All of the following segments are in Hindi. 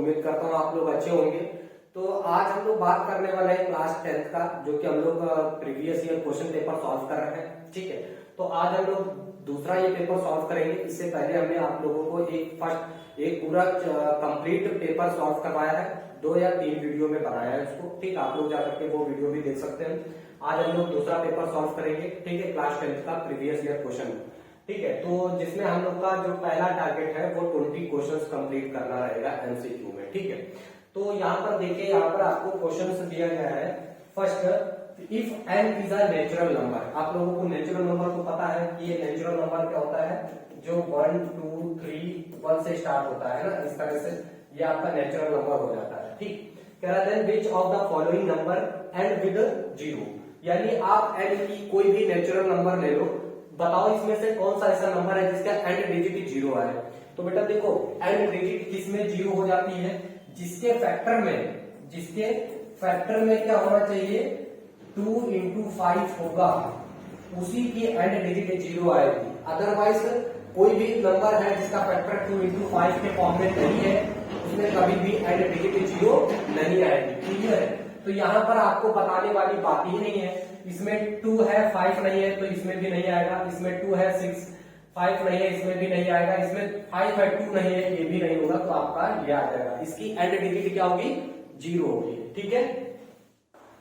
उम्मीद करता हूँ आप लोग अच्छे होंगे। तो आज हम लोग बात करने वाले हैं क्लास 10th का, जो कि हम लोग previous year question paper solve कर रहे हैं। ठीक है, तो आज हम लोग दूसरा ये पेपर सॉल्व करेंगे। इससे पहले हमने आप लोगों को एक पूरा कंप्लीट पेपर सॉल्व करवाया है, 2 या 3 वीडियो में बनाया है इसको। ठीक, आप लोग जाकर के वो वीडियो भी देख सकते हैं। आज हम लोग दूसरा पेपर सॉल्व करेंगे, ठीक है, क्लास 10th का प्रीवियस ईयर क्वेश्चन। ठीक है, तो जिसमें हम लोग का जो पहला टारगेट है वो 20 क्वेश्चंस कंप्लीट करना रहेगा एमसीक्यू में। ठीक है, तो यहाँ पर देखिए, यहाँ पर आपको क्वेश्चंस दिया गया है। First, if n is a natural number. आप लोगों को नेचुरल नंबर को पता है कि ये नेचुरल नंबर क्या होता है, जो 1 2 3 1 से स्टार्ट होता है ना, इस तरह से ये आपका नेचुरल नंबर हो जाता है। ठीक, कह रहा है विच of the following number and with 0, यानी आप एन की कोई भी नेचुरल नंबर ले लो, बताओ इसमें से कौन सा ऐसा नंबर है जिसका एंड डिजिट 0 आए। तो बेटा देखो, एंड डिजिट किसमें 0 हो जाती है, जिसके फैक्टर में क्या होना चाहिए, 2 into 5 होगा, उसी की एंड डिजिट 0 आएगी। अदरवाइज कोई भी नंबर है जिसका फैक्टर 2 into 5 के फॉर्म में नहीं है, उसमें कभी भी एंड डिजिट 0 नहीं आएगी। क्लियर है? तो यहाँ पर आपको बताने वाली बात ही नहीं है। इसमें 2 है 5 नहीं है तो इसमें भी नहीं आएगा, इसमें 2 है 6 5 नहीं है इसमें भी नहीं आएगा, इसमें 5 है 2 नहीं है ये भी नहीं होगा, तो आपका ये आ जाएगा। इसकी एंड डिजिट क्या होगी, 0 होगी। ठीक है,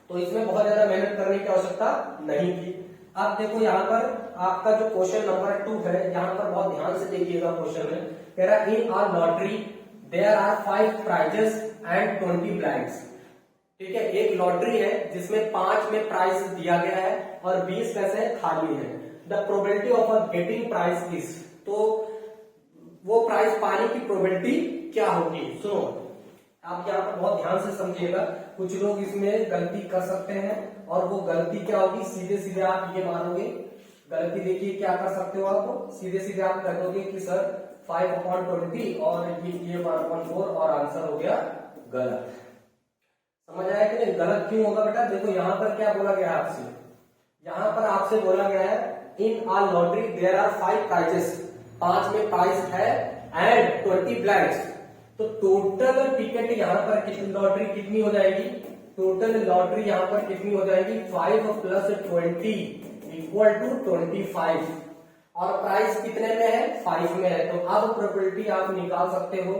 तो इसमें बहुत ज्यादा मेहनत करने की आवश्यकता नहीं थी। अब देखो यहाँ पर आपका जो क्वेश्चन नंबर 2 है, यहाँ पर बहुत ध्यान से देखिएगा। क्वेश्चन में कह रहा है in a lottery there are 5 prizes and 20 blanks. ठीक है, एक लॉटरी है जिसमें 5 में प्राइज दिया गया है और 20 पैसे खाली है। The probability of a getting prize is, तो वो प्राइज पाने की प्रोबेबिलिटी क्या होगी। सुनो, आप यहाँ पर बहुत ध्यान से समझिएगा। कुछ लोग इसमें गलती कर सकते हैं और वो गलती क्या होगी, सीधे सीधे आप ये मानोगे। गलती देखिए क्या कर सकते हो आप, सीधे सीधे आप कह दोगे कि सर 5/20 और ये 1/4 और आंसर हो गया गलत। समझ आया कि नहीं? गलत क्यों होगा बेटा, देखो यहाँ पर क्या बोला गया है आपसे, यहाँ पर आपसे बोला गया है in a lottery there are 5 prices, 5 में प्राइज है एंड 20 ब्लैंक्स। तो टोटल टिकट यहाँ पर कितनी, लॉटरी कितनी हो जाएगी, टोटल लॉटरी यहाँ पर कितनी हो जाएगी, 5 + 20 = 25 और प्राइस कितने में है, 5 में है। तो अब प्रोबेबिलिटी आप निकाल सकते हो।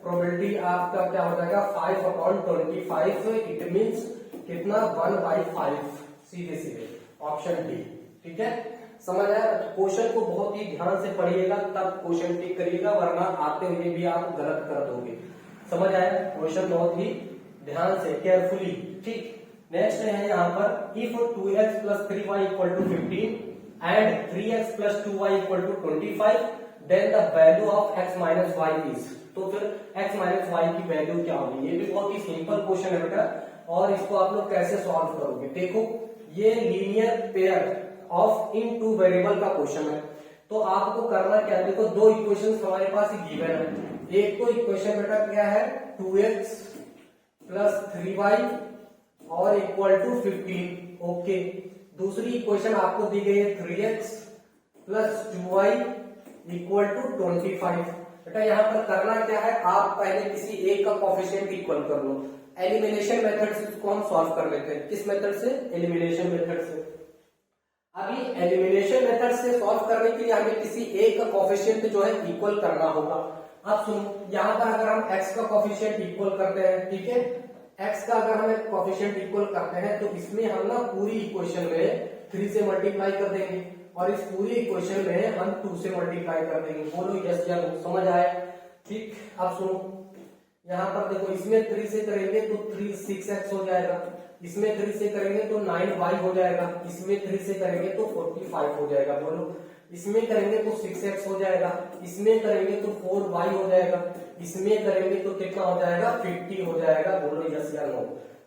प्रोबेबिलिटी आपका क्या हो जाएगा, 5/25, इट मीन्स कितना, 1/5, सीधे सीधे ऑप्शन डी। ठीक है, समझ आया? क्वेश्चन को बहुत ही ध्यान से पढ़िएगा, तब क्वेश्चन टिक करिएगा, वरना आते हुए भी आप गलत कर दोगे। समझ आया? क्वेश्चन बहुत ही ध्यान से, केयरफुली। ठीक, नेक्स्ट है यहाँ पर if 2x + 3y = 15 and 3x + 2y = 25 then the value of x - y is. तो फिर x - y की वैल्यू क्या होगी। ये भी बहुत ही सिंपल क्वेश्चन है बेटा, और इसको आप लोग कैसे सॉल्व करोगे। देखो, ये linear pair of in 2 variable का क्वेश्चन है, तो आपको करना क्या है, देखो 2 इक्वेशंस हमारे पास गिवन है। एक तो इक्वेशन बेटा क्या है, 2x + 3y और = 15। ओके, दूसरी इक्वेशन आपको दी गई है 3x + 2y = 25। बेटा यहाँ पर करना क्या है, आप पहले किसी एक का कोएफिशिएंट इक्वल कर लो। एलिमिनेशन मेथड से इसको हम सॉल्व कर लेते हैं। किस मेथड से, एलिमिनेशन मेथड से। अभी एलिमिनेशन मेथड से सॉल्व करने के लिए हमें किसी एक का कोएफिशिएंट जो है इक्वल करना होगा। अब सुनो, यहाँ पर अगर हम x का कोएफिशिएंट इक्वल करते हैं, ठीक है, x का अगर हम कोएफिशिएंट इक्वल करते हैं तो इसमें हम ना पूरी इक्वेशन में 3 से मल्टीप्लाई कर देंगे और इस पूरी इक्वेशन में हम 2 से मल्टीप्लाई कर देंगे। बोलो यस या नो, समझ आया? ठीक, अब सुनो, यहाँ पर देखो, इसमें 3 से करेंगे तो 6x हो जाएगा, इसमें 3 से करेंगे तो 9y हो जाएगा, इसमें 3 से करेंगे तो 45 हो जाएगा। बोलो, इसमें करेंगे तो 6x हो जाएगा, इसमें करेंगे तो 4y हो जाएगा, इसमें करेंगे तो कितना हो जाएगा, 50 हो जाएगा। बोलो यस या नो।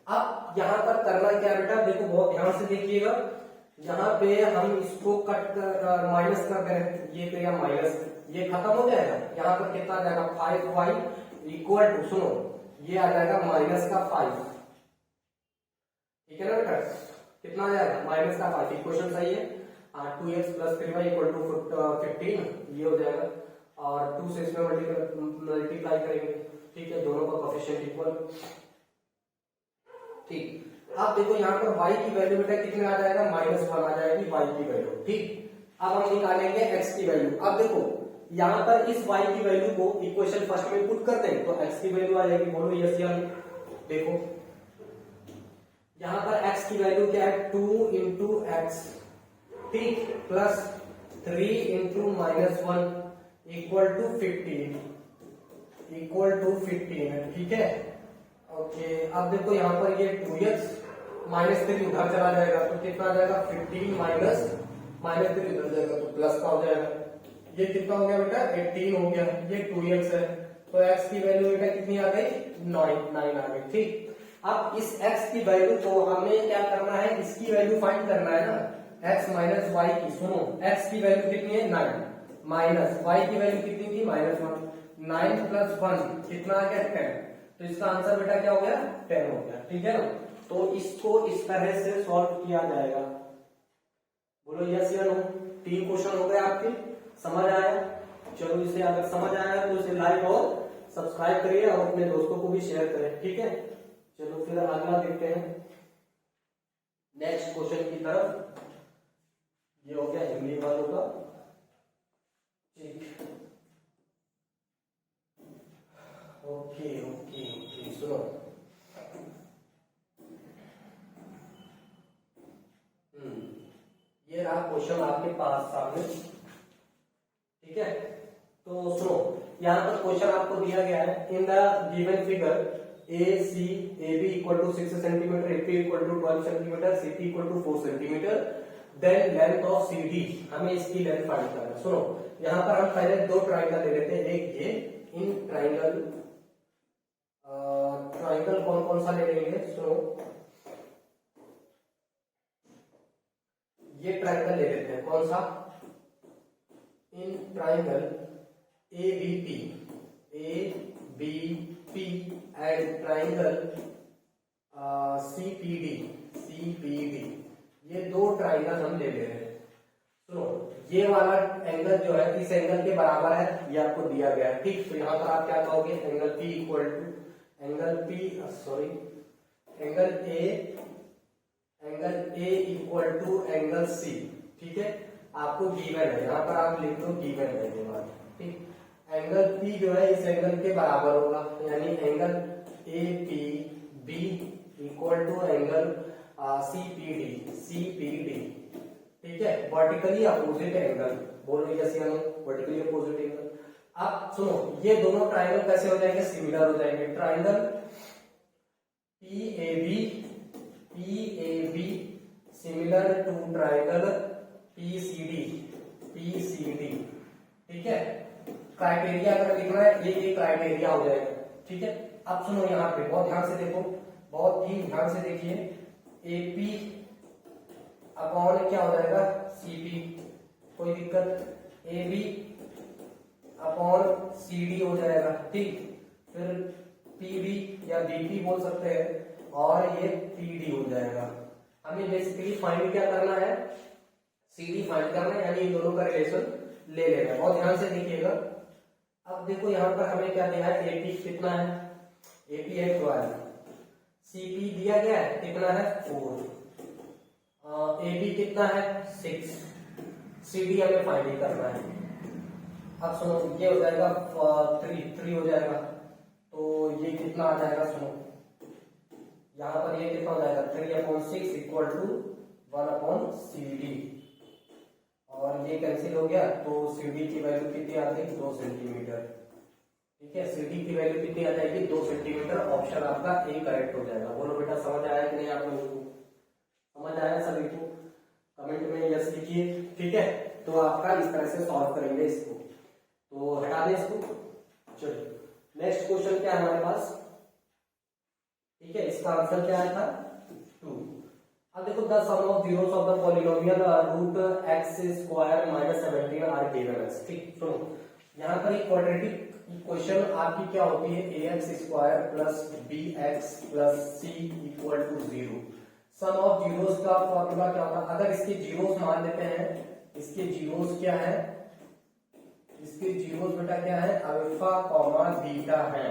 अब यहाँ पर करना क्या है बेटा, देखो बहुत ध्यान से देखिएगा। यहाँ पे हम इसको कट कर माइनस कर दें, ये पे माइनस, ये खत्म हो जाएगा। यहाँ पर कितना आ जाएगा, 5y = सुनो, ये आ जाएगा -5। ठीक है ना बेटा, कितना आ जाएगा, -5। इक्वेशन सही है। 2x + 3y = 15, ये हो जाएगा, और 2 से इसमें मल्टीप्लाई करेंगे। ठीक है, दोनों का कोएफिशिएंट इक्वल। ठीक, अब देखो यहाँ पर y की वैल्यू बेटा कितने आ जाएगा, -1 आ जाएगी y की वैल्यू। ठीक, अब हम निकालेंगे x की वैल्यू। अब देखो यहाँ पर इस y की वैल्यू को इक्वेशन फर्स्ट में पुट कर दें तो x की वैल्यू आ जाएगी। बोलो यस या नो। देखो यहाँ पर x की वैल्यू क्या है, 2 इंटू एक्स, ठीक, प्लस 3 इंटू -1 इक्वल टू 15, ठीक है। ओके, अब देखो यहाँ पर ये 2x -3 उधर चला जाएगा तो कितना आ जाएगा, 15 -3 उधर जाएगा तो प्लस का हो जाएगा। ये कितना हो गया बेटा, 18 हो गया। ये 2x है तो x की वैल्यू बेटा कितनी आ गई, 9 आ गई। ठीक, अब इस x की वैल्यू को हमें क्या करना है, इसकी वैल्यू फाइंड करना है ना, x माइनस वाई की। सुनो, x की वैल्यू कितनी है, 9, माइनस y की वैल्यू कितनी थी, -1, 9 प्लस 1 कितना आ गया, 10। तो इसका आंसर बेटा क्या हो गया, 10 हो गया। ठीक है ना, तो इसको इस तरह से सॉल्व किया जाएगा। बोलो यस या नो। 3 क्वेश्चन हो गए आपके, समझ आया। चलो इसे अगर समझ आया तो इसे लाइक और सब्सक्राइब करिए और अपने दोस्तों को भी शेयर करें। ठीक है, चलो फिर अगला देखते हैं नेक्स्ट क्वेश्चन की तरफ। ये हो गया हिंदी वालों का। ठीक, ओके ओके ओके, सुनो। ये रहा क्वेश्चन आपके पास सामने। ठीक है, तो सुनो, यहाँ पर क्वेश्चन आपको दिया गया है, in the given figure AB equal to 6 centimetre, AP equal to 12 centimetre, CP equal to 4 centimetre, then length of CD, हमें इसकी लेंथ फाइंड करना है। सुनो, यहाँ पर हम पहले 2 ट्राइंगल ले लेते हैं। एक ये इन ट्राइंगल, ट्राइंगल कौन कौन सा ले लेंगे, सुनो, ये ट्राइंगल ले लेते हैं। कौन सा, in triangle ABP and triangle CPD, ये 2 ट्राइंगल हम ले ले रहे हैं। सुनो, ये वाला एंगल जो है इस एंगल के बराबर है, ये आपको दिया गया है। ठीक, तो यहाँ पर आप क्या कहोगे, angle P equal to angle A equal to angle C। ठीक है, आपको गिवन है, यहाँ पर आप लिख दो गिवन है ये बात। ठीक, एंगल P जो है इस एंगल के बराबर होगा, यानी angle APB equal to angle CPD। ठीक है, वर्टिकली अपोजिट एंगल। बोलो यस या नो, वर्टिकली अपोजिट एंगल। अब सुनो, ये दोनों ट्राइंगल कैसे हो जाएंगे, सिमिलर हो जाएंगे। Triangle PAB similar to triangle PCD। ठीक है, क्राइटेरिया अगर लिखना है ये क्राइटेरिया हो जाएगा। ठीक है, अब सुनो, यहाँ पे बहुत ध्यान से देखो, बहुत ही ध्यान से देखिए। AP अपॉन क्या हो जाएगा, CP, कोई दिक्कत, AB अपॉन CD हो जाएगा। ठीक, फिर PB या BP बोल सकते हैं, और ये PD हो जाएगा। हमें बेसिकली फाइंड क्या करना है, CD फाइंड करना है, यानी इन दोनों का रिलेशन ले लेना है। बहुत ध्यान से देखिएगा। अब देखो यहाँ पर हमें क्या दिया है, AP कितना है, AP है 12, CP दिया गया है कितना है 4, AB कितना है 6, CD हमें फाइंड करना है। अब सुनो, ये हो जाएगा 3 हो जाएगा, तो ये कितना आ जाएगा, सुनो यहाँ पर ये कितना हो जाएगा, 3/6 इक्वल टू 1/CD, और ये कैंसिल हो गया, तो CD की वैल्यू कितनी आ गई, 2 सेंटीमीटर। ठीक है, CD की वैल्यू कितनी आ जाएगी, 2 सेंटीमीटर। ऑप्शन आपका ए करेक्ट हो जाएगा। बोलो बेटा समझ आया कि नहीं आप लोगों को, समझ आया सभी को, कमेंट में यस लिखिए। ठीक है, तो आपका इस तरह से सॉल्व करेंगे इसको, तो हटा दें इसको। चलिए नेक्स्ट क्वेश्चन क्या है हमारे पास। ठीक है, इसका आंसर क्या आया था, 2। अब देखो, the sum of zeros of the polynomial root x square minus 17 are given us. ठीक, सुनो, यहाँ पर एक क्वाड्रेटिक इक्वेशन आपकी क्या होती है, ax square plus bx plus c equal to 0। Sum of zeros का फॉर्मूला क्या होता है, अगर इसके जीरोस मान लेते हैं, इसके जीरोस क्या है, इसके जीरोस बेटा क्या है, अल्फा कॉमा बीटा है,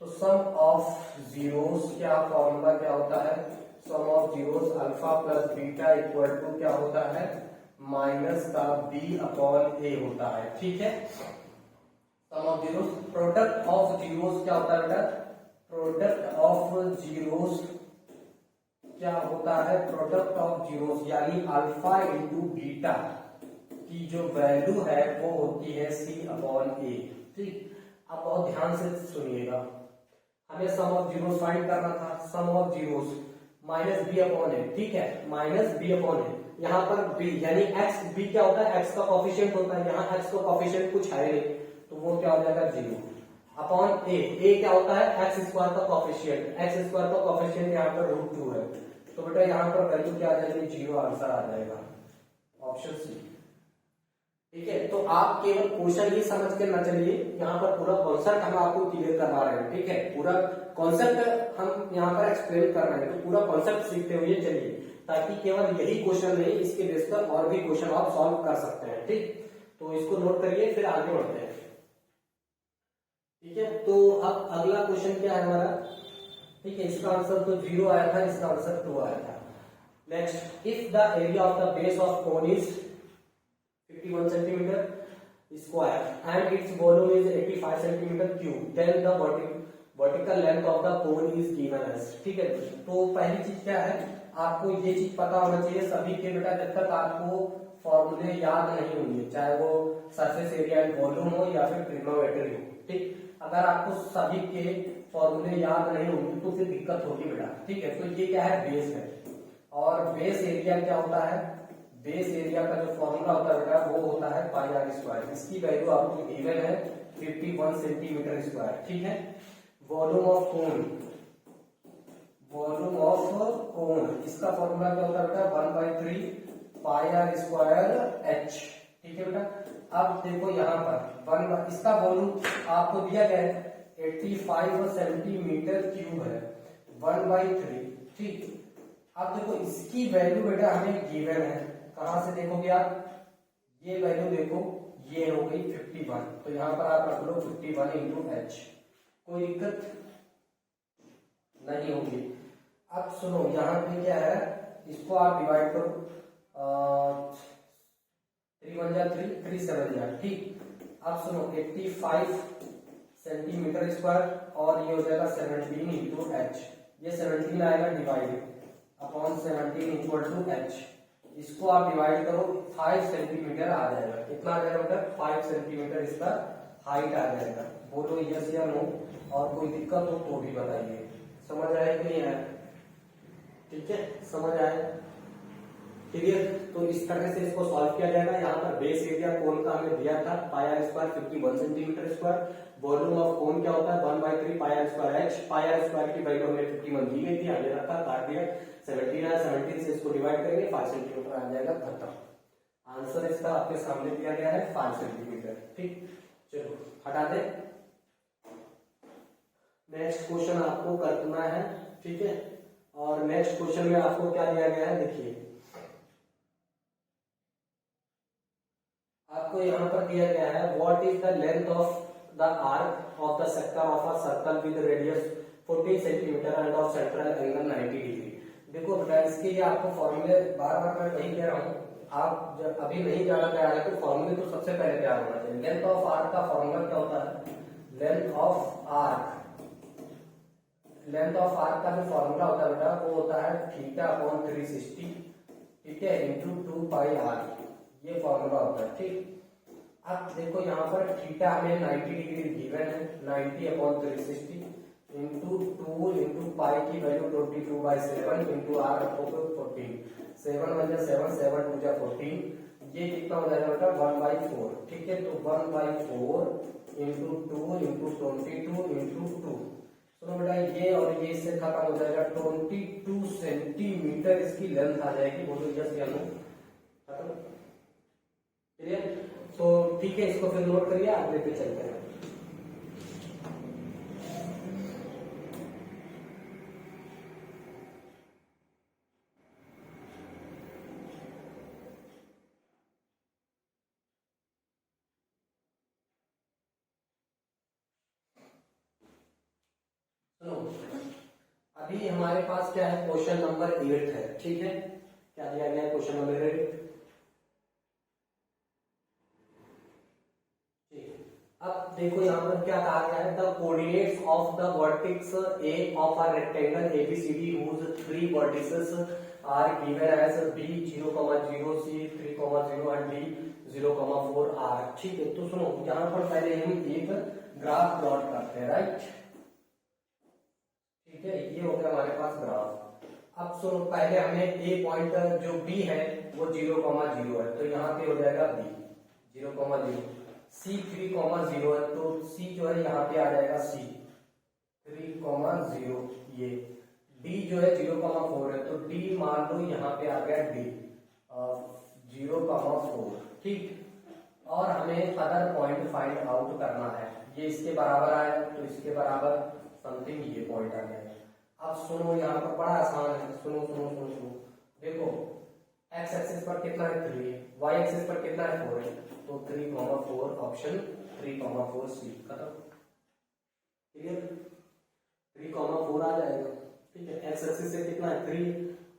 तो सम ऑफ जीरोस क्या फॉर्मूला क्या होता है, sum of zeros alpha plus beta equal to क्या होता है, माइनस का बी अपॉन ए होता है। ठीक है, sum of zeros, product of zeros क्या होता है बेटा, प्रोडक्ट ऑफ जीरोस क्या होता है, प्रोडक्ट ऑफ जीरोस यानी अल्फा इंटू बीटा की जो वैल्यू है वो होती है सी अपॉन ए। ठीक, अब बहुत ध्यान से सुनिएगा, हमें सम ऑफ जीरोस फाइंड करना था, sum of zeros minus B upon A. ठीक है, माइनस बी अपॉन ए, यहाँ पर बी यानी एक्स, बी क्या होता है, एक्स का कॉफिशिएंट होता है, यहाँ एक्स का कॉफिशिएंट कुछ है नहीं तो वो क्या हो जाएगा, जीरो अपॉन ए क्या होता है, एक्स स्क्वायर का कॉफिशिएंट, एक्स स्क्वायर का कॉफिशिएंट यहाँ पर √2 है, तो बेटा यहाँ पर वैल्यू क्या आ जाएगी, जीरो आंसर आ जाएगा, ऑप्शन सी। ठीक है, तो आप केवल क्वेश्चन ही समझ के न चलिए, यहाँ पर पूरा कॉन्सेप्ट हम आपको क्लियर करवा रहे हैं। ठीक है, पूरा कॉन्सेप्ट हम यहाँ पर एक्सप्लेन कर रहे हैं, तो पूरा कॉन्सेप्ट सीखते हुए चलिए, ताकि केवल यही क्वेश्चन नहीं, इसके बेस पर और भी क्वेश्चन आप सॉल्व कर सकते हैं। ठीक, तो इसको नोट करिए, फिर आगे बढ़ते हैं। ठीक है, तो अब अगला क्वेश्चन क्या है हमारा, ठीक है, इसका आंसर तो 0 आया था, इसका आंसर 2 आया था। Next, if the area of the base of cone is 51 centimetre square and its volume is 85 centimetre cube, then the vertical length of the cone is given as. ठीक है, तो पहली चीज क्या है, आपको ये चीज पता होना चाहिए सभी के बेटा, जब तक आपको फॉर्मूले याद नहीं होंगे, चाहे वो सरफेस एरिया एंड वॉल्यूम हो या फिर ट्रिग्नोमेट्री हो। ठीक, अगर आपको सभी के फॉर्मूले याद नहीं होंगे तो फिर दिक्कत होगी बेटा। ठीक है, तो ये क्या है, बेस है, और बेस एरिया क्या होता है, बेस एरिया का जो फॉर्मूला होता है बेटा वो होता है पाई आर स्क्वायर, इसकी वैल्यू आपको गिवन है 51 सेंटीमीटर स्क्वायर। ठीक है, volume of cone, volume of कोन, इसका फॉर्मूला क्या होता है बेटा, 1/3 पाई आर स्क्वायर एच। ठीक है बेटा, अब देखो यहाँ पर इसका वॉल्यूम आपको दिया गया है 85 सेंटीमीटर क्यूब है, 1/3। ठीक, अब देखो इसकी वैल्यू बेटा हमें गिवन है, कहां से देखोगे आप, ये वैल्यू देखो, ये हो गई 51, तो यहाँ पर आप रख लो 51 इंटू एच, कोई दिक्कत नहीं होगी। अब सुनो, यहाँ पे क्या है, इसको आप डिवाइड करो, 3 1 जा 3, 3 7 जा। ठीक, अब सुनो 85 सेंटीमीटर स्क्वायर और ये हो जाएगा 17 इंटू एच, ये 17 आएगा divide upon 17 equal to H, इसको आप डिवाइड करो 5 सेंटीमीटर आ जाएगा, कितना आ जाएगा मतलब 5 सेंटीमीटर इसका हाइट आ जाएगा। बोलो यस या नो, और कोई दिक्कत हो तो भी बताइए, समझ आया कि नहीं आया। ठीक है, समझ आया, क्लियर। तो इस तरह से इसको सॉल्व किया जाएगा। यहाँ पर बेस एरिया कोन का हमें दिया था pi R square 51 centimetre square, volume of cone क्या होता है 1/3 pi R square H, pi R square की वैल्यू हमें 51 दी गई थी, आगे रखा, काट दिया, 17 है, 17 से इसको डिवाइड करेंगे 5 सेंटीमीटर आ जाएगा, खत्म। आंसर इसका आपके सामने दिया गया है 5 सेंटीमीटर। ठीक, चलो हटा दे, नेक्स्ट क्वेश्चन आपको करना है। ठीक है, और नेक्स्ट क्वेश्चन में आपको क्या दिया गया है, देखिए आपको यहाँ पर दिया गया है what is the length of the arc of the sector of a circle with radius 14 centimetre end of central angle 90 degree. देखो बेटा, इसके लिए आपको फॉर्मूले बार बार मैं वही कह रहा हूँ, आप जब अभी नहीं जाना तैयार है तो फॉर्मूले तो सबसे पहले तैयार होना चाहिए। लेंथ ऑफ आर्क का फॉर्मूला क्या होता है, length of arc, length of arc का जो फॉर्मूला होता है बेटा वो होता है थीटा अपॉन 360, ठीक है, इंटू 2 पाई आर, ये फॉर्मूला होता है। ठीक, अब देखो यहाँ पर थीटा हमें 90 डिग्री गिवन है, 90 अपॉन 360 इंटू 2 इंटू पाई की वैल्यू 22/7 इंटू आर अपॉन 14, 7 1 जा 7, 7 2 जा 14, ये कितना हो जाएगा बेटा 1/4। ठीक है, तो 1/4 इंटू 2 इंटू 22 इंटू 2, सुनो बेटा ये और ये इससे खत्म हो जाएगा, 22 सेंटीमीटर इसकी लेंथ आ जाएगी। बोलो यस या नो, खत्म, क्लियर। तो ठीक है, इसको फिर नोट करिए, आगे पे चलते हैं। सुनो, अभी हमारे पास क्या है, क्वेश्चन नंबर 8 है, ठीक है। क्या दिया गया है क्वेश्चन नंबर 8? अब देखो यहाँ पर क्या कहा गया है, the coordinates of the vertex A of a rectangle ABCD whose 3 vertices are given as B 0,0 C 3,0 and D 0,4 are. ठीक है, तो सुनो यहाँ पर पहले हम एक ग्राफ प्लॉट करते हैं, राइट। ठीक है, ये हो गया हमारे पास ग्राफ। अब सुनो, पहले हमें ए पॉइंट जो बी है वो 0,0 है, तो यहाँ पे हो जाएगा बी 0,0। सी 3,0 है, तो सी जो है यहाँ पे आ जाएगा सी 3,0। ये डी जो है 0,4 है, तो डी मान लो यहाँ पे आ गया डी 0,4। ठीक, और हमें अदर पॉइंट फाइंड आउट करना है। ये इसके बराबर आया, तो इसके बराबर समथिंग ये पॉइंट आ गया। अब सुनो, यहाँ पर बड़ा आसान है, सुनो सुनो सुनो सुनो, देखो एक्स एक्सिस पर कितना है 3 है, वाई एक्सिस पर कितना है 4 है, तो 3,4 ऑप्शन 3,4 सी खत्म। क्लियर, 3,4 आ जाएगा। ठीक है, एक्स एक्सिस से कितना है 3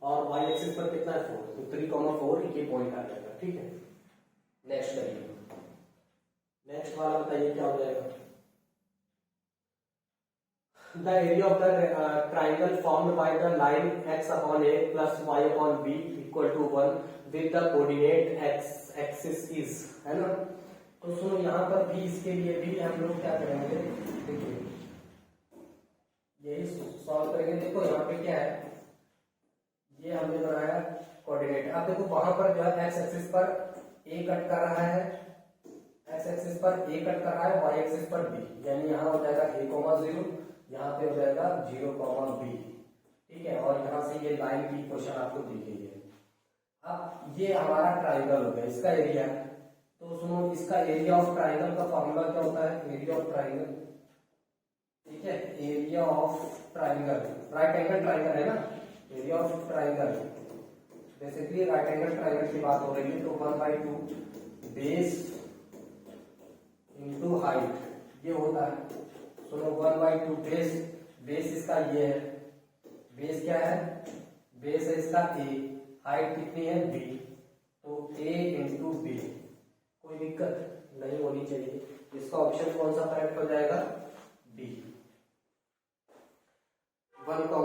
और वाई एक्सिस पर कितना है 4, तो 3,4 ये पॉइंट आ जाएगा। ठीक है, नेक्स्ट करिए, नेक्स्ट वाला बताइए क्या हो जाएगा। The area of the triangle formed by the line x upon a plus y upon b equal to 1 with the coordinate x axis is, है ना। तो सुनो यहाँ पर भी, इसके लिए भी हम लोग क्या करेंगे, देखिए यही सॉल्व करेंगे। देखो यहाँ पे क्या है, ये हमने बनाया कोऑर्डिनेट। अब देखो वहां पर जो है एक्स एक्सिस पर ए कट कर रहा है, एक्स एक्सिस पर ए कट कर रहा है, वाई एक्सिस पर बी, यानी यहाँ हो जाएगा a,0, यहाँ पे हो जाएगा 0,b। ठीक है, और यहाँ से ये लाइन की क्वेश्चन आपको दी गई है। अब ये हमारा ट्राइंगल हो गया, इसका एरिया। तो सुनो, इसका एरिया ऑफ ट्राइंगल का फॉर्मूला क्या होता है, एरिया ऑफ ट्राइंगल। ठीक है, area of triangle, right angle triangle है ना, area of triangle, basically right angle triangle की बात हो रही है। तो 1/2 बेस इंटू हाइट ये होता है। सुनो 1/2 बेस, बेस इसका ये है, बेस क्या है, बेस है इसका ए, हाइट कितनी है बी, तो ए इंटू बी। कोई दिक्कत नहीं होनी चाहिए, इसका ऑप्शन कौन सा करेक्ट हो जाएगा, बी। 1/2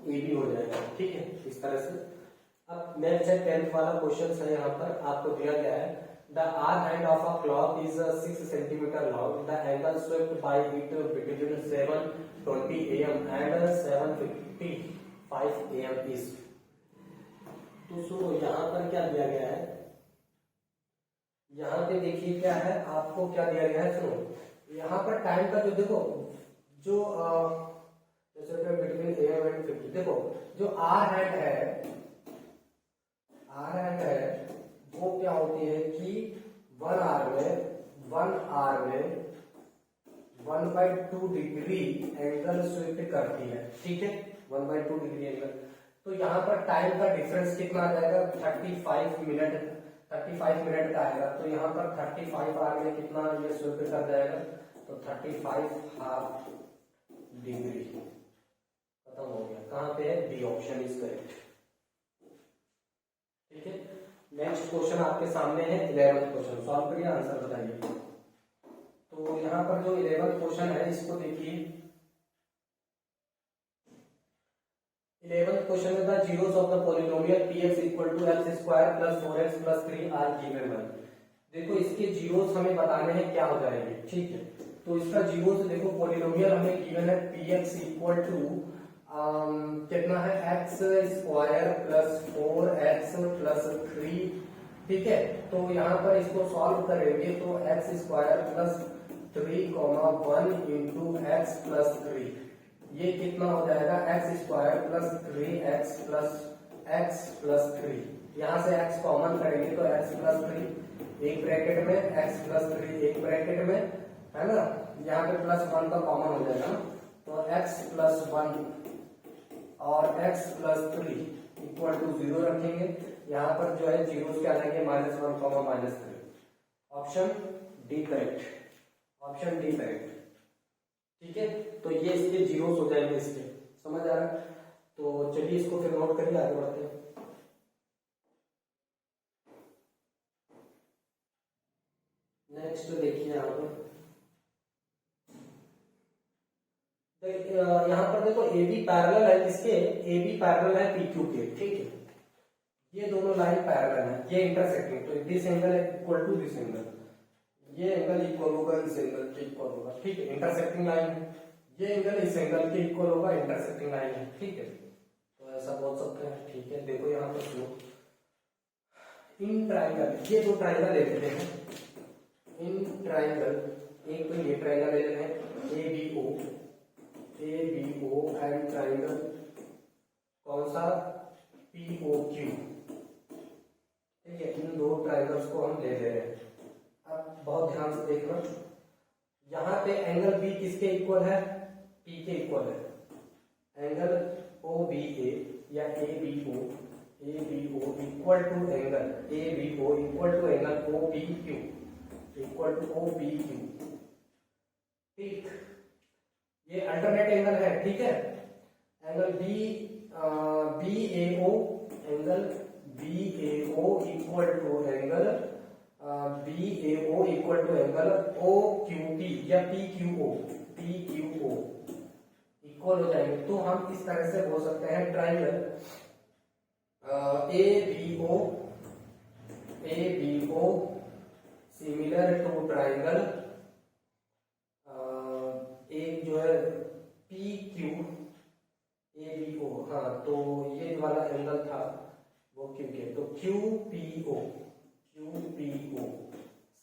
ए बी हो जाएगा। ठीक है, इस तरह से। अब नेक्स्ट है 10th वाला क्वेश्चन है, यहाँ पर आपको दिया गया है the arm hand of a clock is 6 centimeter long. The angle swept by it between 7:20 am and 7:55 am is। तो सुनो यहाँ पर क्या दिया गया है, यहाँ पे देखिए क्या है, आपको क्या दिया गया है। सुनो यहाँ पर टाइम का जो देखो, जो बिटवीन am एंड 50, देखो जो आर हैंड है, आर हैंड है वो क्या होती है कि 1 आर में 1/2 डिग्री एंगल स्विफ्ट करती है। ठीक है, 1/2 डिग्री एंगल। तो यहाँ पर टाइम का डिफरेंस कितना आ जाएगा, 35 मिनट का आएगा। तो यहाँ पर 35 आर में कितना ये स्विफ्ट कर जाएगा, तो 35 हाफ डिग्री खत्म हो गया। कहाँ पे है, बी ऑप्शन इज करेक्ट। ठीक है, नेक्स्ट क्वेश्चन आपके सामने है 11th क्वेश्चन, सॉल्व करिए, आंसर बताइए। तो यहाँ पर जो 11th क्वेश्चन है इसको देखिए। 11th क्वेश्चन में the zeros of the polynomial px equal to x square plus 4x plus 3 are given by. देखो इसके जीरोस हमें बताने हैं, क्या हो जाएंगे। ठीक है, तो इसका जीरोस देखो, पॉलिनोमियल हमें गिवन है px इक्वल टू कितना है, x square plus 4x plus 3। ठीक है, तो यहाँ पर इसको सॉल्व करेंगे तो x square plus 3,1 into x plus 3, ये कितना हो जाएगा, x square plus 3x plus 3। यहाँ से x कॉमन करेंगे तो x प्लस 3 एक ब्रैकेट में, x प्लस 3 एक ब्रैकेट में, है ना। यहाँ पे प्लस 1 का कॉमन हो जाएगा, तो x प्लस 1 और x प्लस 3 इक्वल टू 0 रखेंगे। यहाँ पर जो है जीरो क्या आएंगे, -1, -3। Option D correct, option D correct. ठीक है, तो ये इसके जीरोस हो जाएंगे इसके, समझ आ रहा है? तो चलिए इसको फिर नोट करिए, आगे बढ़ते हैं। नेक्स्ट देखिए यहाँ पर, यहाँ पर देखो ए बी पैरेलल है किसके, ए बी पैरेलल है पी क्यू के, ठीक है, ये दोनों लाइन पैरेलल है, ये इंटरसेक्टिंग, तो this angle equal to this angle, ये एंगल इक्वल होगा इस एंगल के इक्वल होगा, ठीक है, इंटरसेक्टिंग लाइन है, ये एंगल इस एंगल के इक्वल होगा, इंटरसेक्टिंग लाइन है, ठीक है, तो ऐसा बोल सकते हैं, ठीक है। देखो यहाँ पर सुनो, इन ट्राइंगल, ये दो ट्राइंगल ले लेते हैं, इन ट्राइंगल, एक तो ये ट्राइंगल ले लेते हैं A B O and triangle कौन सा, पी ओ क्यू, ठीक है, इन दो ट्राइंगल्स को हम ले ले रहे हैं। अब बहुत ध्यान से देखना, यहाँ पे एंगल बी किसके इक्वल है, पी के इक्वल है, एंगल ओ बी ए या A B O equal to angle A B O equal to angle O B Q equal to O B Q, ठीक, ये अल्टरनेट एंगल है, ठीक है, angle B A O, angle B A O equal to angle B A O equal to angle O Q P या पी क्यू ओ इक्वल हो जाएंगे। तो हम इस तरह से बोल सकते हैं triangle A B O similar to triangle एक जो है P Q A B O, हाँ, तो ये वाला एंगल था वो क्यू के, तो क्यू पी ओ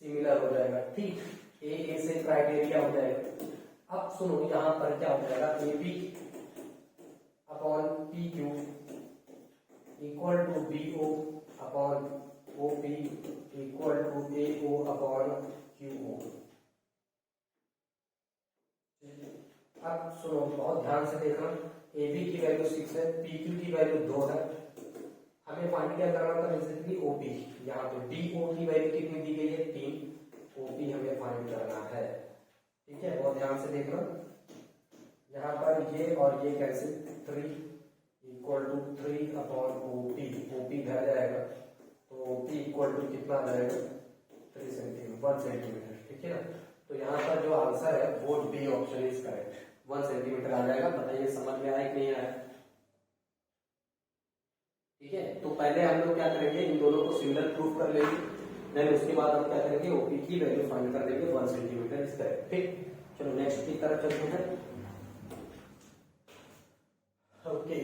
सिमिलर हो जाएगा, ठीक, ए से क्राइटेरिया हो जाएगा। अब सुनो यहाँ पर क्या हो जाएगा, A B upon P Q equal to B O upon O P equal to A O upon Q O. अब सुनो बहुत ध्यान से देखना, ए बी की वैल्यू 6 है, पी क्यू की वैल्यू 2 है, हमें फाइंड क्या करना था, बेसिकली ओपी, यहाँ पे डी ओ की वैल्यू कितनी दी गई है 3, ओपी हमें फाइंड करना है, ठीक है, बहुत ध्यान से देखना, यहाँ पर ये और ये cancel, 3 equal to 3 upon OP भर जाएगा, तो ओपी इक्वल टू कितना आ जाएगा 1 सेंटीमीटर, ठीक है ना। तो यहाँ पर जो आंसर है वो D option is correct, 1 centimetre आ जाएगा। बताइए समझ में आया कि नहीं आया, ठीक है। तो पहले हम लोग क्या करेंगे, इन दोनों को सिमिलर प्रूफ कर लेंगे, देन उसके बाद हम क्या करेंगे, ओपी की वैल्यू फाइंड कर देंगे, 1 सेंटीमीटर इज करेक्ट, ठीक। चलो नेक्स्ट की तरफ चलते हैं, ओके।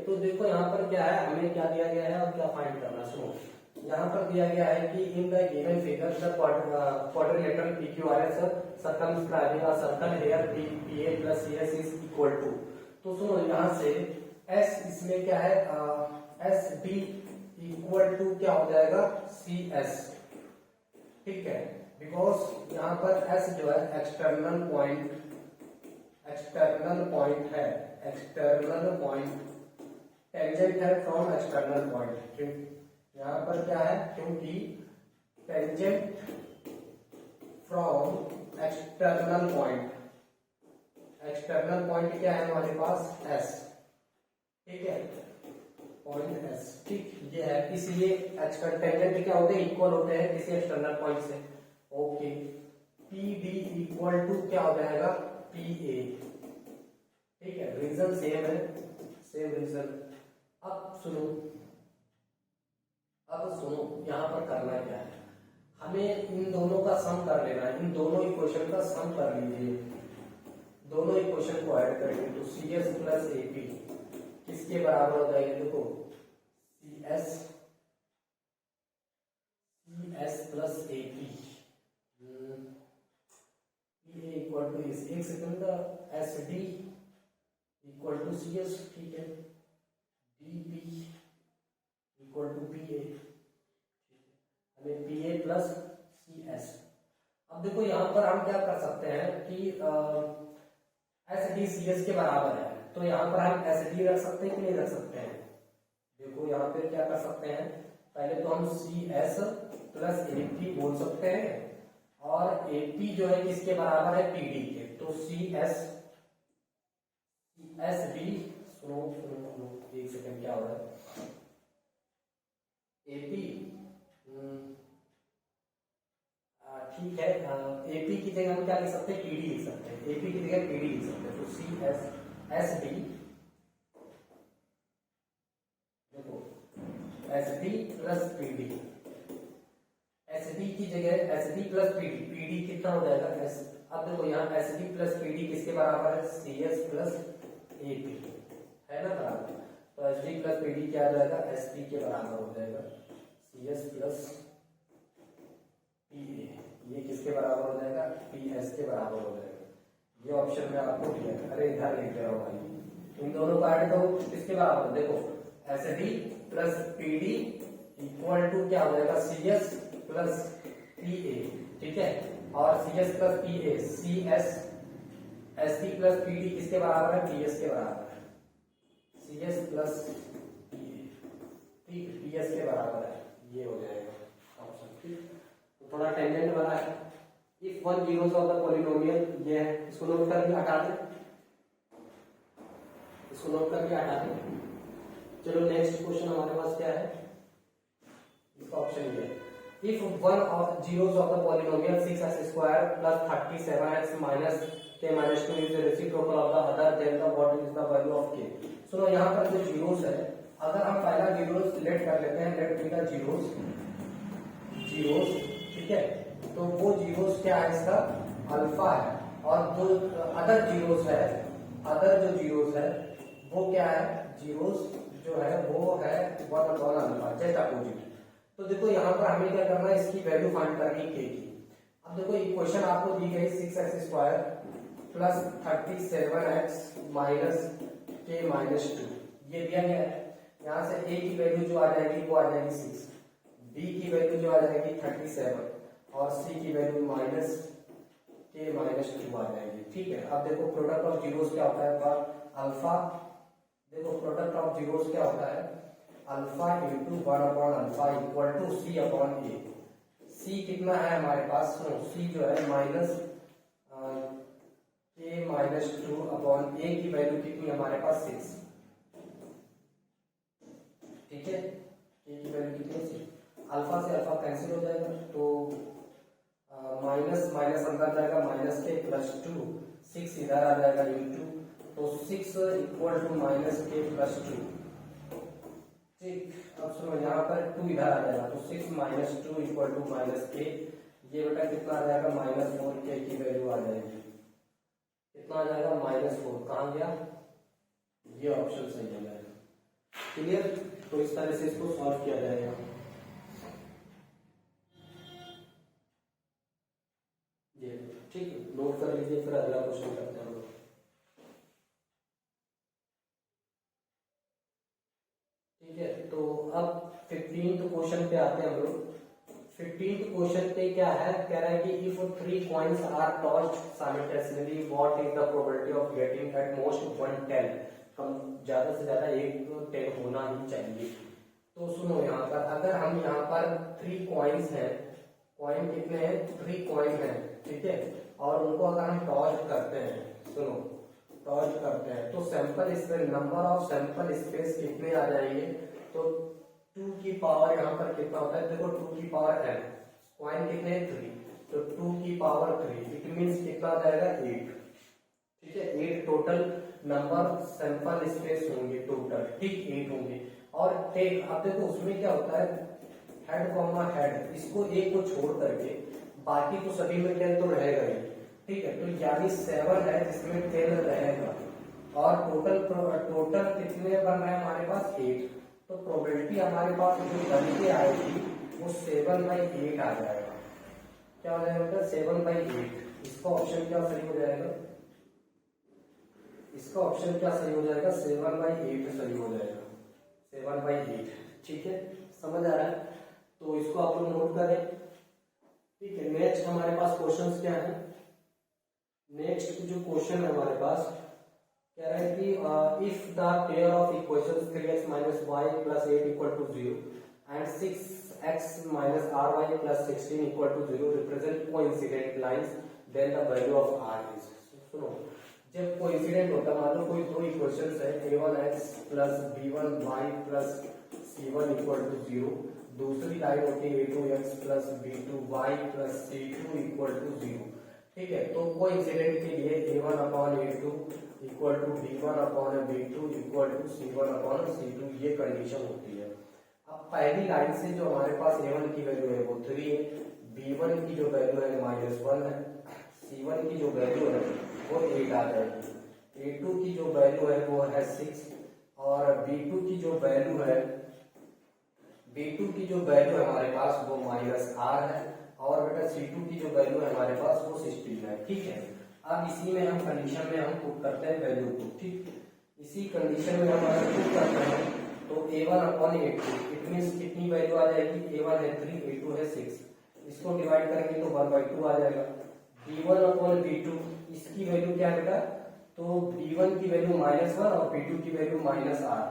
तो देखो यहाँ पर क्या है, हमें क्या दिया गया है और क्या फाइंड करना है। सुनो यहाँ पर दिया गया है कि इन the given figure the quadrilateral PQRS circumscribing a circle here PA plus CS is equal to। तो सुनो यहाँ से S इसमें क्या है, SD इक्वल टू क्या हो जाएगा CS, ठीक है, बिकॉज यहाँ पर S जो है एक्सटर्नल पॉइंट है, एक्सटर्नल पॉइंट टेंजेंट है फ्रॉम एक्सटर्नल पॉइंट, ठीक, यहाँ पर क्या है, क्योंकि टेंजेंट फ्रॉम एक्सटर्नल पॉइंट क्या है हमारे पास S, ठीक है, पॉइंट S, ठीक, ये है, इसलिए टेंजेंट क्या होते हैं, इक्वल होते हैं किसी एक्सटर्नल पॉइंट से, ओके। PD इक्वल टू क्या हो जाएगा PA, ठीक है, रीजन सेम है, सेम रीजन। अब सुनो यहाँ पर करना क्या है, हमें इन दोनों का सम कर लेना है, इन दोनों इक्वेशन का सम कर लीजिए, दोनों इक्वेशन को ऐड करेंगे तो CS प्लस AP किसके बराबर हो जाएगा, देखो CS plus AP equal to एक सेकंड का SD इक्वल टू CS, ठीक है, DP इक्वल टू PA, हमें PA प्लस CS। अब देखो यहाँ पर हम क्या कर सकते हैं कि SD CS के बराबर है, तो यहाँ पर हम एस डी रख सकते हैं कि नहीं रख सकते हैं? देखो यहाँ पे क्या कर सकते हैं, पहले तो हम C S plus A P बोल सकते हैं, और ए पी जो है किसके बराबर है? पी डी के। तो सी एस डी, सुनो सुनो सुनो एक सेकंड, क्या हो रहा है? एपी, ठीक है, एपी की जगह हम क्या लिख सकते हैं? पीडी लिख सकते हैं, एपी की जगह पीडी लिख सकते हैं। तो सी एस डी, देखो S D plus PD, S D की जगह S D plus PD, PD कितना हो जाएगा? एस, अब देखो यहाँ एस डी प्लस पीडी किसके बराबर है? C S plus A P, है ना बराबर? तो एस डी प्लस पीडी क्या आ जाएगा? एस डी के बराबर हो जाएगा C S plus P A, ये किसके बराबर हो जाएगा? पी एस के बराबर हो जाएगा। ये ऑप्शन में आपको दिया है, अरे इधर लिख रहा हूं भाई, इन दोनों का ऐड करो किसके बराबर? देखो S D plus P D equal to क्या हो जाएगा? C S plus P A, ठीक है, और C S plus P A, C S S D plus P D किसके बराबर है? पी एस के बराबर है, C S plus P A, ठीक, पी एस के बराबर है, ये हो जाएगा ऑप्शन, ठीक। तो थोड़ा टेंजेंट वाला है। If one zeros of the polynomial, ये है, इसको नोट करके हटा दें, इसको नोट करके हटा दें। चलो नेक्स्ट क्वेश्चन हमारे पास क्या है, इसका ऑप्शन ये है, if one of zeros of the polynomial 6x square plus 37x minus k minus 2 is the reciprocal of the other, then the what is the value of k। सुनो यहाँ पर जो जीरोस है, अगर हम पहला जीरोस सिलेक्ट कर लेते हैं, लेट बी द जीरोस, ठीक है, तो वो जीरोस क्या है? इसका अल्फा है, और जो अदर जीरोस है, अदर जो जीरोस है वो क्या है? जीरोस जो है वो है 1 अल्फा, जस्ट अपोजिट। तो देखो यहाँ पर हमें क्या करना है? इसकी वैल्यू फाइंड करनी के की। अब देखो इक्वेशन आपको दी गई 6x square plus 37x minus k minus 2, ये दिया गया है। यहाँ से a की वैल्यू जो आ जाएगी वो आ जाएगी 6, b की वैल्यू जो आ जाएगी 37, और c की वैल्यू माइनस k माइनस 2 आ जाएगी, ठीक है। अब देखो प्रोडक्ट ऑफ जीरोस क्या होता है? अल्फा, देखो प्रोडक्ट ऑफ जीरोस क्या होता है? Alpha into 1 upon alpha equal to C upon A. C कितना है हमारे पास? सुनो, सी जो है माइनस के माइनस 2 अपॉन ए की वैल्यू कितनी है हमारे पास? 6, ठीक है, ए की वैल्यू कितनी है? 6। अल्फा से अल्फा कैंसिल हो जाएगा, तो माइनस माइनस अंदर जाएगा, माइनस के प्लस 2, 6 इधर आ जाएगा इंटू, तो 6 इक्वल टू माइनस के प्लस 2, ठीक। अब सुनो यहाँ पर 2 इधर आ जाएगा, तो 6 माइनस 2 इक्वल टू माइनस के, ये बेटा कितना आ जाएगा? माइनस 4 के की वैल्यू आ जाएगी, कितना आ जाएगा? माइनस 4। कहाँ गया? ये ऑप्शन सही हो जाएगा, क्लियर। तो इस तरह से इसको सॉल्व किया जाएगा। ये ठीक है, नोट कर लीजिए, फिर अगला क्वेश्चन करते हैं हम लोग। ठीक है, तो अब 15th क्वेश्चन पे आते हैं हम लोग। 15th क्वेश्चन पे क्या है? कह रहा है कि if 3 coins are tossed simultaneously what is the probability of getting at most 1 10, हम ज्यादा से ज्यादा एक 10 होना ही चाहिए। तो सुनो यहाँ पर, अगर हम यहाँ पर 3 कॉइन्स हैं, कॉइन कितने हैं? 3 कॉइन हैं, ठीक है, और उनको अगर हम टॉस करते हैं, सुनो टॉस करते हैं, तो sample space, number of sample space कितने आ जाएंगे? तो 2 की पावर यहाँ पर कितना होता है? देखो 2 की पावर n, कॉइन कितने हैं? 3, तो 2 की पावर 3, इट मीन्स कितना आ जाएगा? 8, ठीक है, 8 टोटल नंबर सैंपल स्पेस होंगे टोटल, ठीक 8 होंगे। और टेक, अब देखो उसमें क्या होता है? हेड कॉमा हेड, इसको एक को छोड़ करके बाकी तो सभी में 10 तो रहेगा ही, ठीक है, तो यानी 7 है जिसमें 10 रहेगा, और टोटल कितने बन रहे हैं हमारे पास? 8। तो प्रोबेबिलिटी हमारे पास जो बन के आएगी वो 7/8 आ जाएगा। क्या हो जाएगा? 7/8। इसका ऑप्शन क्या सही हो जाएगा? इसका ऑप्शन क्या सही हो जाएगा? 7/8 सही हो जाएगा, 7/8, ठीक है, समझ आ रहा है? तो इसको आप लोग नोट करें, ठीक है। नेक्स्ट हमारे पास क्वेश्चंस क्या है? नेक्स्ट जो क्वेश्चन है हमारे पास कह रहा है कि if the pair of equations 3x minus Y plus 8 equal to 0 and 6x minus R Y plus 16 equal to 0 represent coincident lines then the value of R is. सुनो, जब कोइंसिडेंट होता है, मान लो कोई दो इक्वेशंस है a1x plus b1y plus c1 equal to 0, दूसरी लाइन होती है a2x plus b2y plus c2 equal to 0। ठीक है, तो कोइंसिडेंट के लिए a1 upon a2 equal to b1 upon b2 equal to c1 upon c2, ये कंडीशन होती है। अब पहली लाइन से जो हमारे पास a1 की वैल्यू है वो 3 है, b1 की जो वैल्यू है -1 है, c1 की जो वैल्यू है वो 8 आ जाएगी, a2 की जो वैल्यू है वो है 6 और b2 की जो वैल्यू है हमारे पास वो -r है और बेटा c2 की जो वैल्यू है हमारे पास वो 16 है। ठीक है, अब इसी में हम कंडीशन में हम पुट करते हैं वैल्यू को। ठीक, इसी कंडीशन में हम अगर पुट करते हैं तो a1 upon a2 it means कितनी वैल्यू आ जाएगी, a1 है 3, a2 है 6, इसको डिवाइड करेंगे तो 1/2 आ जाएगा। b1 अपॉन b2 इसकी वैल्यू क्या है बेटा, तो b1 की वैल्यू -1 और b2 की वैल्यू -r।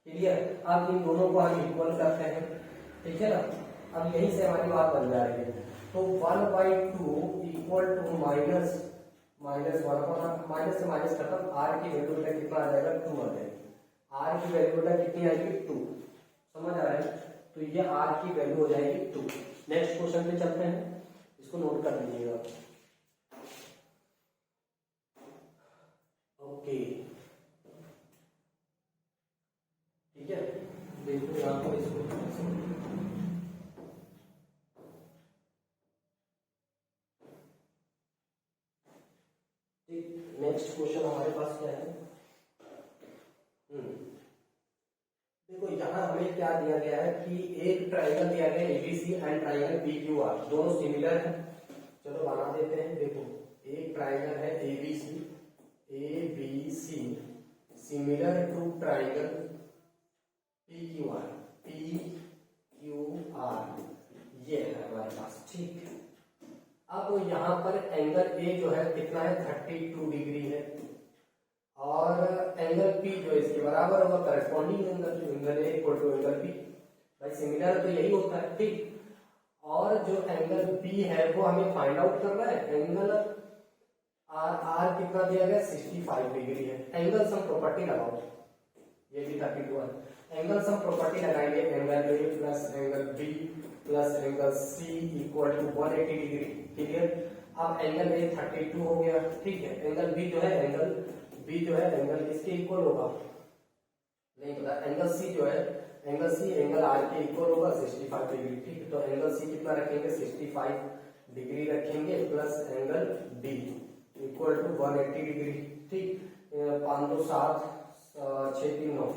क्लियर, अब इन दोनों को हम इक्वल करते हैं। ठीक है ना, अब यहीं से हमारी बात बन जा रही है, तो 1/2 इक्वल टू माइनस माइनस से माइनस खत्म, r की वैल्यू बेटा कितना आ जाएगा, 2 आ जाएगी। r की वैल्यू बेटा कितनी आएगी, 2। समझ आ रहा है, तो ये r की वैल्यू हो जाएगी 2। नेक्स्ट क्वेश्चन पे चलते हैं, इसको नोट कर लीजिएगा। ओके, ठीक है, देखो यहाँ पर इसको नेक्स्ट क्वेश्चन हमारे पास क्या है। देखो यहाँ हमें क्या दिया गया है कि एक ट्रायंगल दिया गया है एबीसी एंड ट्रायंगल पीक्यूआर, दोनों सिमिलर है। चलो बना देते हैं। देखो एक ट्रायंगल है ABC similar to triangle PQR ये है हमारे पास। ठीक, अब यहाँ पर एंगल ए जो है कितना है, 32 डिग्री है और एंगल पी जो इसके बराबर होगा corresponding angle A equal to angle P. भाई सिमिलर तो यही होता है। ठीक, और जो एंगल बी है वो हमें फाइंड आउट करना है। एंगल आर कितना दिया गया, 65 डिग्री है। एंगल सम प्रॉपर्टी लगाओ, ये भी 32 है। एंगल सम प्रॉपर्टी लगाएंगे, angle A plus angle B plus angle C equal to 180 degree. Clear, अब एंगल ए 32 हो गया। ठीक है, एंगल बी जो है एंगल इसके इक्वल होगा, नहीं पता। एंगल सी जो है एंगल आर के इक्वल होगा 65 डिग्री। ठीक, तो एंगल सी कितना रखेंगे, 65 डिग्री रखेंगे plus angle D equal to 180 degree. ठीक, 5 2 7 6 3 9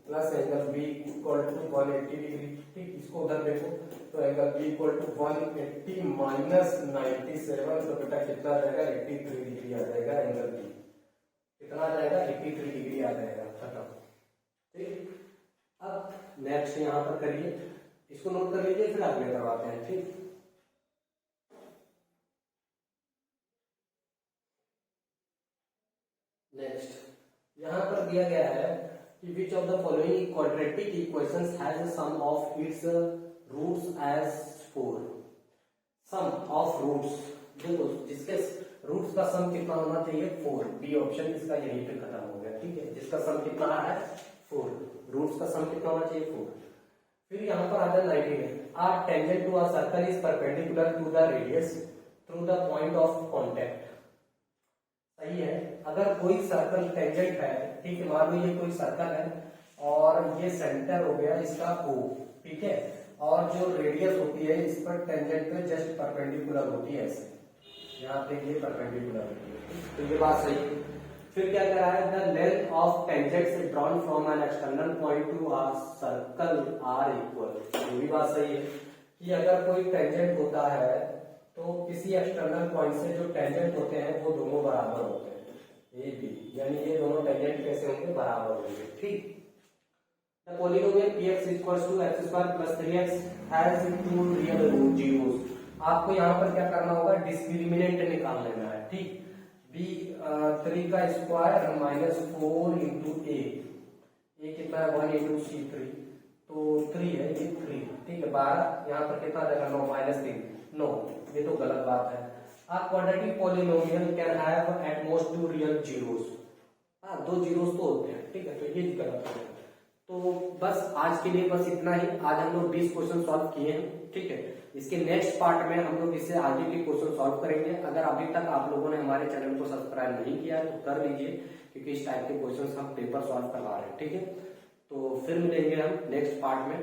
plus angle B equal to 180 degree. ठीक, इसको उधर देखो तो angle B equal to 180 minus 97, तो बेटा कितना आ जाएगा, 83 डिग्री आ जाएगा। एंगल बी कितना आ जाएगा, 83 डिग्री आ जाएगा। खत्म। ठीक, अब नेक्स्ट यहाँ पर करिए, इसको नोट कर लीजिए, फिर अगले करवाते हैं। ठीक, नेक्स्ट यहाँ पर दिया गया है कि which of the following quadratic equations has a sum of its roots as 4। Sum of roots, देखो जिसके रूट्स का सम कितना होना चाहिए, 4। बी ऑप्शन इसका यहीं पे खत्म हो गया। ठीक है, जिसका सम कितना है 4, रूट्स का सम कितना होना चाहिए 4। फिर यहाँ पर आता है 19 are tangent to a circle is perpendicular to the radius through the point of contact. सही है, अगर कोई सर्कल टेंजेंट है, ठीक है, मान लो ये कोई सर्कल है और ये सेंटर हो गया इसका O। ठीक है, और जो रेडियस होती है इस पर टेंजेंट पे जस्ट परपेंडिकुलर होती है, ऐसे यहाँ पे ये परपेंडिकुलर होती है। तो ये बात सही है। फिर क्या करा है, the length of tangent drawn from an external point to a circle are equal. ये भी बात सही है कि अगर कोई टेंजेंट होता है तो किसी एक्सटर्नल पॉइंट से जो टेंजेंट होते हैं वो दोनों बराबर होते हैं, ए बी, यानी ये दोनों टेंजेंट कैसे होंगे, बराबर होंगे। ठीक, the polynomial px equals to x square plus 3x has two real root zeros. आपको यहाँ पर क्या करना होगा, डिस्क्रिमिनेंट निकाल लेना है। ठीक, बी 3 का स्क्वायर माइनस 4 इंटू ए कितना है 1 इंटू सी 3, तो 3 है ये 3, ठीक है 12, यहाँ पर कितना आ जाएगा 9 माइनस 3 9, ये तो गलत बात है। A quadratic polynomial can have at most 2 real zeros, हाँ 2 जीरोस तो होते हैं, ठीक है, तो ये गलत है। तो बस आज के लिए बस इतना ही। आज हम लोग 20 क्वेश्चन सॉल्व किए हैं, ठीक है। इसके नेक्स्ट पार्ट में हम लोग इससे आगे के क्वेश्चन सॉल्व करेंगे। अगर अभी तक आप लोगों ने हमारे चैनल को सब्सक्राइब नहीं किया तो कर लीजिए, क्योंकि इस टाइप के क्वेश्चन हम पेपर सॉल्व करवा रहे हैं, ठीक है। तो फिर मिलेंगे हम नेक्स्ट पार्ट में।